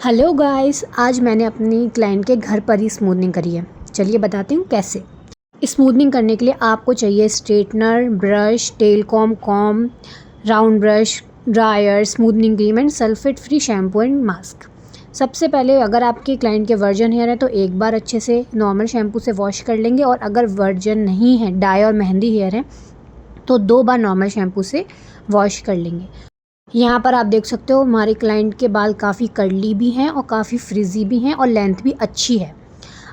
Hello guys, आज मैंने अपनी क्लाइंट के घर पर ही स्मूथनिंग करी है। चलिए बताती हूँ कैसे। स्मूथनिंग करने के लिए आपको चाहिए straightener, brush, tail comb, round brush, dryer, smoothening cream and sulphate free shampoo and mask. सबसे पहले अगर आपके क्लाइंट के वर्जन हेयर है तो एक बार अच्छे से नॉर्मल शैम्पू से वॉश कर लेंगे, और अगर वर्जन नहीं है, डाई और मेहंदी हेयर है, तो 2 बार नॉर्मल शैम्पू से वॉश कर लेंगे। यहाँ पर आप देख सकते हो हमारे क्लाइंट के बाल काफ़ी कर्ली भी हैं और काफ़ी फ्रिज़ी भी हैं और लेंथ भी अच्छी है।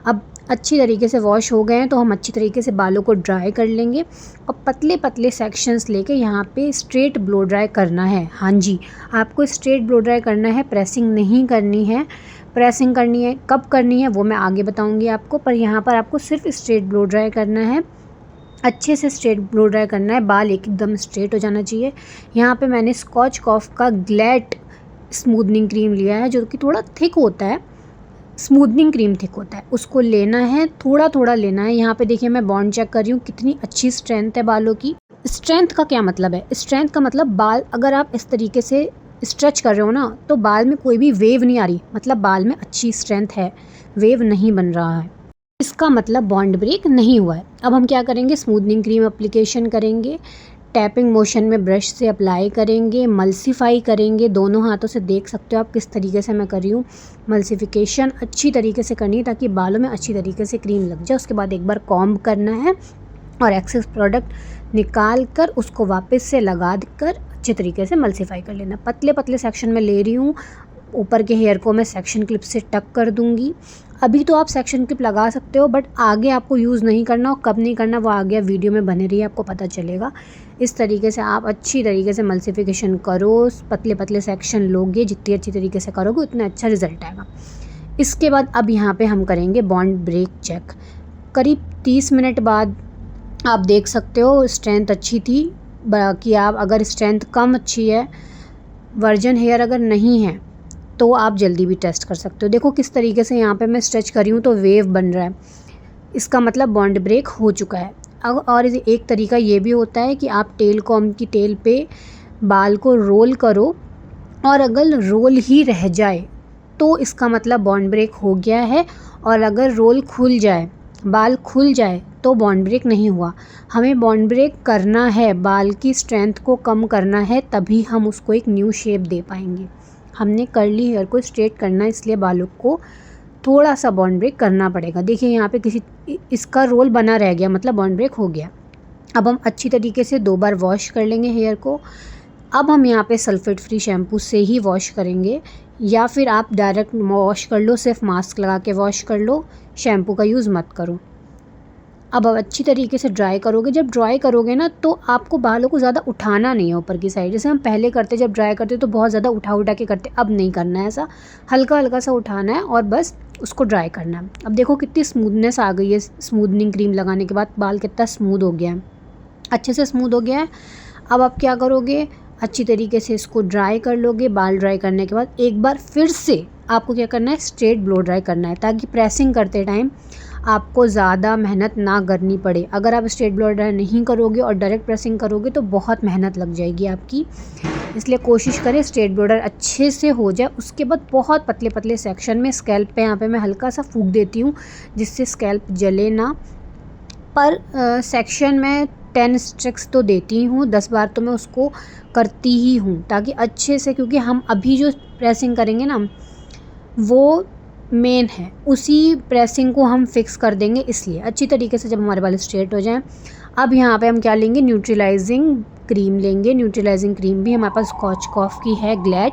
अब अच्छी तरीके से वॉश हो गए हैं तो हम अच्छी तरीके से बालों को ड्राई कर लेंगे और पतले पतले सेक्शंस लेके यहाँ पे स्ट्रेट ब्लो ड्राई करना है। हाँ जी, आपको स्ट्रेट ब्लो ड्राई करना है, प्रेसिंग नहीं करनी है। प्रेसिंग करनी है, कब करनी है वो मैं आगे बताऊँगी आपको, पर यहाँ पर आपको सिर्फ स्ट्रेट ब्लो ड्राई करना है। अच्छे से स्ट्रेट ब्लो ड्राई करना है, बाल एकदम स्ट्रेट हो जाना चाहिए। यहाँ पे मैंने स्कॉच कॉफ का ग्लैड स्मूथनिंग क्रीम लिया है, जो कि थोड़ा थिक होता है, स्मूथनिंग क्रीम थिक होता है, उसको लेना है, थोड़ा थोड़ा लेना है। यहाँ पे देखिए मैं बॉन्ड चेक कर रही हूँ, कितनी अच्छी स्ट्रेंथ है बालों की। स्ट्रेंथ का क्या मतलब है? स्ट्रेंथ का मतलब बाल अगर आप इस तरीके से स्ट्रेच कर रहे हो ना, तो बाल में कोई भी वेव नहीं आ रही, मतलब बाल में अच्छी स्ट्रेंथ है, वेव नहीं बन रहा है, इसका मतलब बॉन्ड ब्रेक नहीं हुआ है। अब हम क्या करेंगे, स्मूथनिंग क्रीम एप्लीकेशन करेंगे, टैपिंग मोशन में ब्रश से अप्लाई करेंगे, मल्सीफाई करेंगे। दोनों हाथों से देख सकते हो आप किस तरीके से मैं कर रही हूँ। मल्सीफिकेशन अच्छी तरीके से करनी है ताकि बालों में अच्छी तरीके से क्रीम लग जाए। उसके बाद एक बार कॉम्ब करना है और एक्सेस प्रोडक्ट निकाल कर उसको वापस से लगा कर अच्छे तरीके से मल्सीफाई कर लेना। पतले पतले सेक्शन में ले रही हूँ, ऊपर के हेयर को मैं सेक्शन क्लिप से टक कर दूंगी। अभी तो आप सेक्शन क्लिप लगा सकते हो, बट आगे आपको यूज़ नहीं करना, और कब नहीं करना वो आगे वीडियो में बने रहिए, आपको पता चलेगा। इस तरीके से आप अच्छी तरीके से मल्सीफिकेशन करो, पतले पतले सेक्शन लोगे, जितनी अच्छी तरीके से करोगे उतना अच्छा रिजल्ट आएगा। इसके बाद अब यहाँ पे हम करेंगे बॉन्ड ब्रेक चेक। करीब 30 मिनट बाद आप देख सकते हो स्ट्रेंथ अच्छी थी। बाकी आप अगर स्ट्रेंथ कम अच्छी है, वर्जन हेयर अगर नहीं है, तो आप जल्दी भी टेस्ट कर सकते हो। देखो किस तरीके से यहाँ पे मैं स्ट्रेच कर रही हूँ तो वेव बन रहा है, इसका मतलब बॉन्ड ब्रेक हो चुका है। अब और एक तरीका ये भी होता है कि आप टेल कॉम की टेल पे बाल को रोल करो, और अगर रोल ही रह जाए तो इसका मतलब बॉन्ड ब्रेक हो गया है, और अगर रोल खुल जाए, बाल खुल जाए, तो बॉन्ड ब्रेक नहीं हुआ। हमें बॉन्ड ब्रेक करना है, बाल की स्ट्रेंथ को कम करना है, तभी हम उसको एक न्यू शेप दे पाएंगे। हमने कर्ली हेयर को स्ट्रेट करना है, इसलिए बालों को थोड़ा सा बॉन्ड ब्रेक करना पड़ेगा। देखिए यहाँ पे इसका रोल बना रह गया, मतलब बॉन्ड ब्रेक हो गया। अब हम अच्छी तरीके से 2 बार वॉश कर लेंगे हेयर को। अब हम यहाँ पे सल्फेट फ्री शैम्पू से ही वॉश करेंगे, या फिर आप डायरेक्ट वॉश कर लो, सिर्फ मास्क लगा के वॉश कर लो, शैम्पू का यूज़ मत करो। अब अच्छी तरीके से ड्राई करोगे। जब ड्राई करोगे ना, तो आपको बालों को ज़्यादा उठाना नहीं है ऊपर की साइड, जैसे हम पहले करते जब ड्राई करते तो बहुत ज़्यादा उठा उठा के करते, अब नहीं करना है ऐसा। हल्का हल्का सा उठाना है और बस उसको ड्राई करना है। अब देखो कितनी स्मूथनेस आ गई है, स्मूथनिंग क्रीम लगाने के बाद बाल कितना स्मूथ हो गया है, अच्छे से स्मूथ हो गया है। अब आप क्या करोगे, अच्छी तरीके से इसको ड्राई कर लोगे। बाल ड्राई करने के बाद एक बार फिर से आपको क्या करना है, स्ट्रेट ब्लो ड्राई करना है, ताकि प्रेसिंग करते टाइम आपको ज़्यादा मेहनत ना करनी पड़े। अगर आप स्ट्रेट ब्लो ड्राई नहीं करोगे और डायरेक्ट प्रेसिंग करोगे तो बहुत मेहनत लग जाएगी आपकी, इसलिए कोशिश करें स्ट्रेट ब्लो ड्राई अच्छे से हो जाए। उसके बाद बहुत पतले पतले सेक्शन में स्कैल्प पे यहाँ पे मैं हल्का सा फूंक देती हूँ, जिससे स्कैल्प जले ना। पर सेक्शन में 10 स्ट्रिक्स तो देती हूँ, 10 बार तो मैं उसको करती ही हूँ, ताकि अच्छे से, क्योंकि हम अभी जो प्रेसिंग करेंगे ना वो मेन है, उसी प्रेसिंग को हम फिक्स कर देंगे, इसलिए अच्छी तरीके से जब हमारे बाल स्ट्रेट हो जाएं। अब यहाँ पे हम क्या लेंगे, न्यूट्रलाइजिंग क्रीम लेंगे। न्यूट्रलाइजिंग क्रीम भी हमारे पास स्कॉच कॉफ की है, ग्लैड।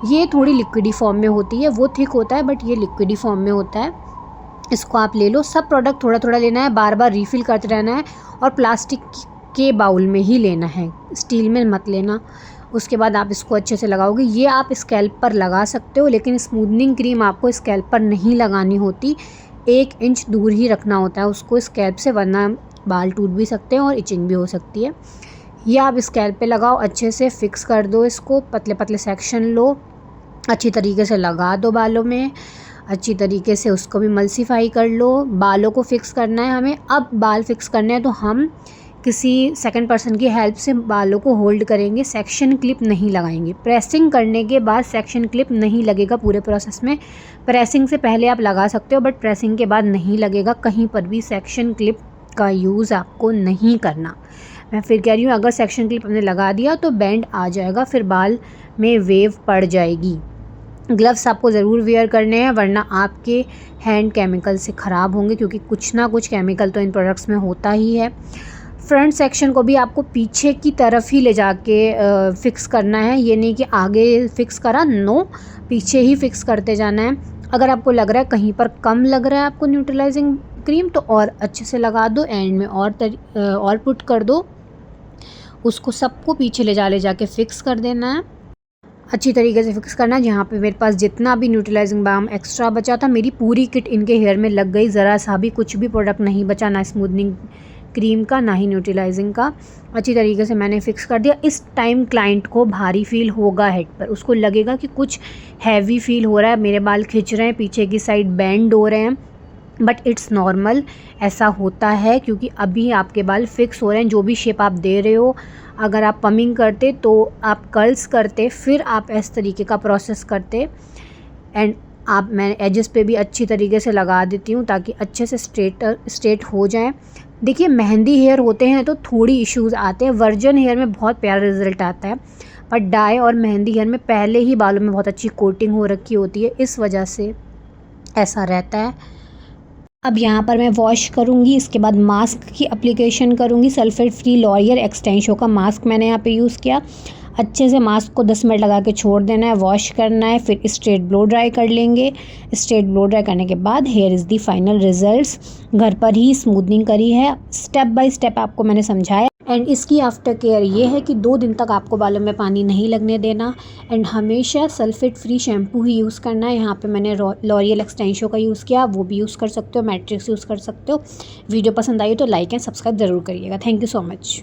ये थोड़ी लिक्विडी फॉर्म में होती है, वो थिक होता है बट ये लिक्विडी फॉर्म में होता है। इसको आप ले लो, सब प्रोडक्ट थोड़ा थोड़ा लेना है, बार बार रीफ़िल करते रहना है, और प्लास्टिक के बाउल में ही लेना है, स्टील में मत लेना। उसके बाद आप इसको अच्छे से लगाओगे। ये आप स्कैल्प पर लगा सकते हो, लेकिन स्मूथनिंग क्रीम आपको स्कैल्प पर नहीं लगानी होती, 1 इंच दूर ही रखना होता है उसको स्कैल्प से, वरना बाल टूट भी सकते हैं और इचिंग भी हो सकती है। ये आप स्कैल्प पे लगाओ, अच्छे से फिक्स कर दो इसको, पतले पतले सेक्शन लो, अच्छी तरीके से लगा दो बालों में, अच्छी तरीके से उसको भी मल्सीफाई कर लो। बालों को फिक्स करना है हमें। अब बाल फिक्स करने हैं तो हम किसी सेकंड पर्सन की हेल्प से बालों को होल्ड करेंगे, सेक्शन क्लिप नहीं लगाएंगे। प्रेसिंग करने के बाद सेक्शन क्लिप नहीं लगेगा पूरे प्रोसेस में। प्रेसिंग से पहले आप लगा सकते हो बट प्रेसिंग के बाद नहीं लगेगा। कहीं पर भी सेक्शन क्लिप का यूज़ आपको नहीं करना। मैं फिर कह रही हूँ, अगर सेक्शन क्लिप हमने लगा दिया तो बैंड आ जाएगा, फिर बाल में वेव पड़ जाएगी। ग्लव्स आपको ज़रूर वेयर करने हैं वरना आपके हैंड केमिकल से ख़राब होंगे, क्योंकि कुछ ना कुछ केमिकल तो इन प्रोडक्ट्स में होता ही है। फ्रंट सेक्शन को भी आपको पीछे की तरफ ही ले जाके फ़िक्स करना है, ये नहीं कि आगे फ़िक्स करा, नो, पीछे ही फ़िक्स करते जाना है। अगर आपको लग रहा है कहीं पर कम लग रहा है आपको न्यूट्रलाइजिंग क्रीम, तो और अच्छे से लगा दो, एंड में और पुट कर दो, उसको सबको पीछे ले जाके फ़िक्स कर देना है। अच्छी तरीके से फ़िक्स करना है। जहाँ पे मेरे पास जितना भी न्यूट्रलाइजिंग बाम एक्स्ट्रा बचा था, मेरी पूरी किट इनके हेयर में लग गई, ज़रा सा भी कुछ भी प्रोडक्ट नहीं बचा, ना स्मूथनिंग क्रीम का ना ही न्यूट्रलाइजिंग का। अच्छी तरीके से मैंने फ़िक्स कर दिया। इस टाइम क्लाइंट को भारी फील होगा हेड पर, उसको लगेगा कि कुछ हैवी फील हो रहा है, मेरे बाल खिंच रहे हैं, पीछे की साइड बेंड हो रहे हैं, बट इट्स नॉर्मल, ऐसा होता है क्योंकि अभी आपके बाल फिक्स हो रहे हैं। जो भी शेप आप दे रहे हो, अगर आप पमिंग करते तो आप कर्ल्स करते, फिर आप इस तरीके का प्रोसेस करते, एंड मैं एजेस पे भी अच्छी तरीके से लगा देती हूँ ताकि अच्छे से स्ट्रेट हो जाएं। देखिए, मेहंदी हेयर होते हैं तो थोड़ी इश्यूज़ आते हैं, वर्जन हेयर में बहुत प्यारा रिजल्ट आता है, पर डाई और मेहंदी हेयर में पहले ही बालों में बहुत अच्छी कोटिंग हो रखी होती है, इस वजह से ऐसा रहता है। अब यहाँ पर मैं वॉश करूँगी, इसके बाद मास्क की एप्लीकेशन करूँगी। सल्फेट फ्री लॉरियल एक्सटेंशो का मास्क मैंने यहाँ पे यूज़ किया। अच्छे से मास्क को 10 मिनट लगा के छोड़ देना है, वॉश करना है, फिर स्ट्रेट ब्लो ड्राई कर लेंगे। स्ट्रेट ब्लो ड्राई करने के बाद here is the final results. घर पर ही स्मूथनिंग करी है, स्टेप बाय स्टेप आपको मैंने समझाया। एंड इसकी आफ्टर केयर ये है कि 2 दिन तक आपको बालों में पानी नहीं लगने देना, एंड हमेशा सल्फेट फ्री शैम्पू ही यूज़ करना है। यहाँ पे मैंने लॉरियल एक्सटेंशो का यूज़ किया, वो भी यूज़ कर सकते हो, मैट्रिक्स यूज़ कर सकते हो। वीडियो पसंद आई तो लाइक एंड सब्सक्राइब ज़रूर करिएगा। Thank you so much.